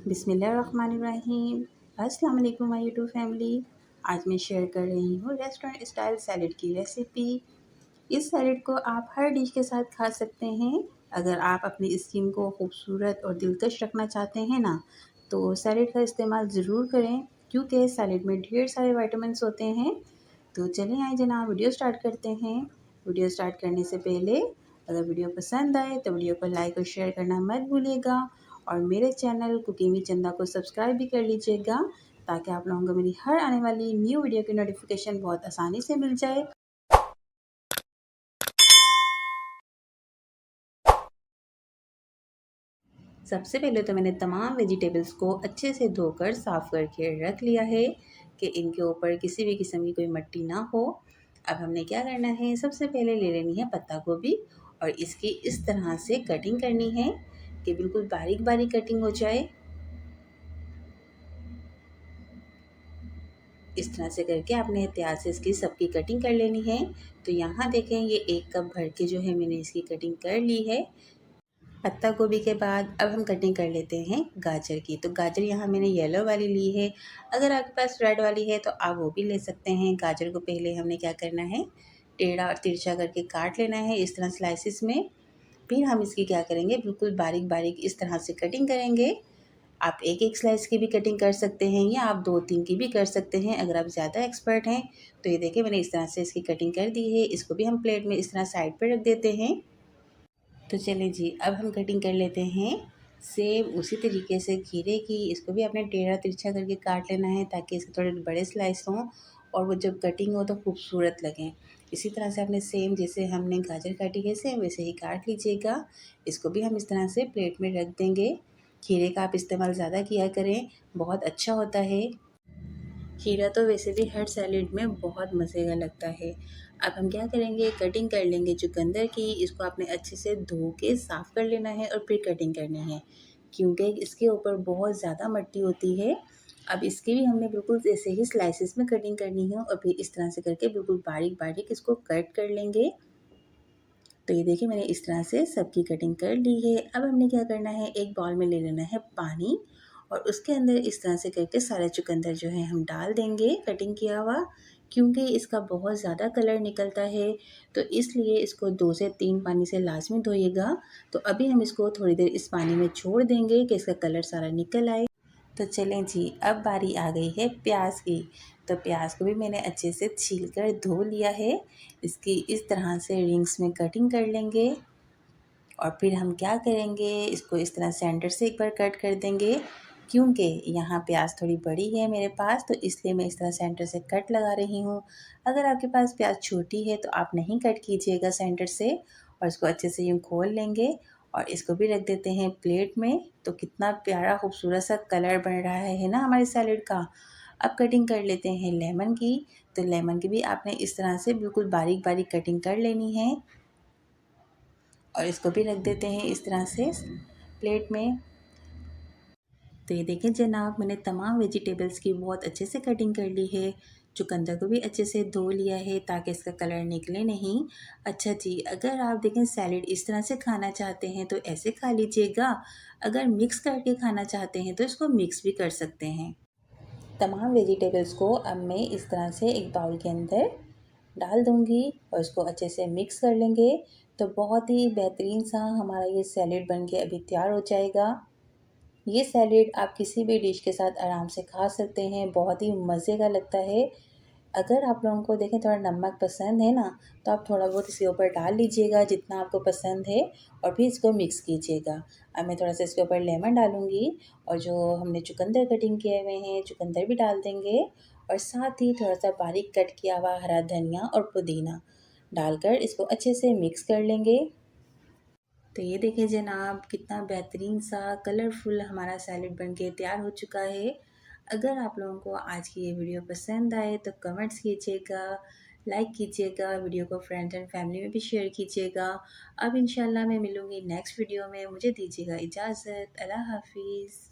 बिस्मिल्लाहिर्रहमानिर्रहीम। अस्सलाम वालेकुम माय यूट्यूब फैमिली। आज मैं शेयर कर रही हूँ रेस्टोरेंट स्टाइल सैलेड की रेसिपी। इस सैलेड को आप हर डिश के साथ खा सकते हैं। अगर आप अपनी स्किन को खूबसूरत और दिलकश रखना चाहते हैं ना, तो सैलेड का इस्तेमाल ज़रूर करें, क्योंकि सैलेड में ढेर सारे विटामिन्स होते हैं। तो चलिए आइए जनाब, वीडियो स्टार्ट करते हैं। वीडियो स्टार्ट करने से पहले अगर वीडियो पसंद आए तो वीडियो को लाइक और शेयर करना मत भूलिएगा, और मेरे चैनल कुकिंग विद चंदा को सब्सक्राइब भी कर लीजिएगा, ताकि आप लोगों को मेरी हर आने वाली न्यू वीडियो की नोटिफिकेशन बहुत आसानी से मिल जाए। सबसे पहले तो मैंने तमाम वेजिटेबल्स को अच्छे से धोकर साफ़ करके रख लिया है कि इनके ऊपर किसी भी किस्म की कोई मिट्टी ना हो। अब हमने क्या करना है, सबसे पहले ले लेनी है पत्ता गोभी, और इसकी इस तरह से कटिंग करनी है कि बिल्कुल बारीक बारीक कटिंग हो जाए। इस तरह से करके आपने एहतियात से इसकी सबकी कटिंग कर लेनी है। तो यहाँ देखें, ये 1 कप भर के जो है मैंने इसकी कटिंग कर ली है। पत्ता गोभी के बाद अब हम कटिंग कर लेते हैं गाजर की। तो गाजर यहाँ मैंने येलो वाली ली है, अगर आपके पास रेड वाली है तो आप वो भी ले सकते हैं। गाजर को पहले हमने क्या करना है, टेढ़ा और तिरछा करके काट लेना है इस तरह स्लाइसिस में। फिर हम इसकी क्या करेंगे, बिल्कुल बारीक बारीक इस तरह से कटिंग करेंगे। आप एक एक स्लाइस की भी कटिंग कर सकते हैं, या आप 2-3 की भी कर सकते हैं अगर आप ज़्यादा एक्सपर्ट हैं। तो ये देखिए, मैंने इस तरह से इसकी कटिंग कर दी है। इसको भी हम प्लेट में इस तरह साइड पर रख देते हैं। तो चलें जी, अब हम कटिंग कर लेते हैं सेम उसी तरीके से खीरे की। इसको भी आपने टेढ़ा तिरछा करके काट लेना है, ताकि इसके थोड़े बड़े स्लाइस हों और वो जब कटिंग हो तो खूबसूरत लगें। इसी तरह से आपने सेम जैसे हमने गाजर काटी है सेम वैसे ही काट लीजिएगा। इसको भी हम इस तरह से प्लेट में रख देंगे। खीरे का आप इस्तेमाल ज़्यादा किया करें, बहुत अच्छा होता है। खीरा तो वैसे भी हर सैलेड में बहुत मज़े का लगता है। अब हम क्या करेंगे, कटिंग कर लेंगे चुकंदर की। इसको आपने अच्छे से धो के साफ़ कर लेना है और फिर कटिंग करनी है, क्योंकि इसके ऊपर बहुत ज़्यादा मिट्टी होती है। अब इसकी भी हमने बिल्कुल ऐसे ही स्लाइसेस में कटिंग करनी है, और फिर इस तरह से करके बिल्कुल बारीक बारीक इसको कट कर लेंगे। तो ये देखिए, मैंने इस तरह से सबकी कटिंग कर ली है। अब हमने क्या करना है, एक बाउल में ले लेना है पानी, और उसके अंदर इस तरह से करके सारे चुकंदर जो है हम डाल देंगे कटिंग किया हुआ। क्योंकि इसका बहुत ज़्यादा कलर निकलता है, तो इसलिए इसको 2 से 3 पानी से लाजमी धोइएगा। तो अभी हम इसको थोड़ी देर इस पानी में छोड़ देंगे कि इसका कलर सारा निकल आए। तो चलें जी, अब बारी आ गई है प्याज की। तो प्याज को भी मैंने अच्छे से छील कर धो लिया है। इसकी इस तरह से रिंग्स में कटिंग कर लेंगे, और फिर हम क्या करेंगे, इसको इस तरह सेंटर से एक बार कट कर देंगे। क्योंकि यहाँ प्याज थोड़ी बड़ी है मेरे पास, तो इसलिए मैं इस तरह सेंटर से कट लगा रही हूँ। अगर आपके पास प्याज छोटी है तो आप नहीं कट कीजिएगा सेंटर से, और इसको अच्छे से यूँ खोल लेंगे, और इसको भी रख देते हैं प्लेट में। तो कितना प्यारा खूबसूरत सा कलर बन रहा है ना हमारे सैलेड का। अब कटिंग कर लेते हैं लेमन की। तो लेमन की भी आपने इस तरह से बिल्कुल बारीक बारीक कटिंग कर लेनी है, और इसको भी रख देते हैं इस तरह से प्लेट में। तो ये देखें जनाब, मैंने तमाम वेजिटेबल्स की बहुत अच्छे से कटिंग कर ली है। चुकंदर को भी अच्छे से धो लिया है ताकि इसका कलर निकले नहीं। अच्छा जी, अगर आप देखें सैलेड इस तरह से खाना चाहते हैं तो ऐसे खा लीजिएगा। अगर मिक्स करके खाना चाहते हैं तो इसको मिक्स भी कर सकते हैं। तमाम वेजिटेबल्स को अब मैं इस तरह से एक बाउल के अंदर डाल दूँगी, और इसको अच्छे से मिक्स कर लेंगे। तो बहुत ही बेहतरीन सा हमारा ये सैलेड बन के अभी तैयार हो जाएगा। ये सैलेड आप किसी भी डिश के साथ आराम से खा सकते हैं, बहुत ही मज़े का लगता है। अगर आप लोगों को देखें थोड़ा नमक पसंद है ना, तो आप थोड़ा बहुत इसके ऊपर डाल लीजिएगा जितना आपको पसंद है, और फिर इसको मिक्स कीजिएगा। अब मैं थोड़ा सा इसके ऊपर लेमन डालूँगी, और जो हमने चुकंदर कटिंग किए हुए हैं चुकंदर भी डाल देंगे, और साथ ही थोड़ा सा बारीक कट किया हुआ हरा धनिया और पुदीना डालकर इसको अच्छे से मिक्स कर लेंगे। तो ये देखिए जनाब, कितना बेहतरीन सा कलरफुल हमारा सैलेड बनके तैयार हो चुका है। अगर आप लोगों को आज की ये वीडियो पसंद आए तो कमेंट्स कीजिएगा, लाइक कीजिएगा, वीडियो को फ्रेंड्स एंड फैमिली में भी शेयर कीजिएगा। अब इंशाल्लाह मैं मिलूँगी नेक्स्ट वीडियो में। मुझे दीजिएगा इजाज़त। अल्लाह हाफ़िज़।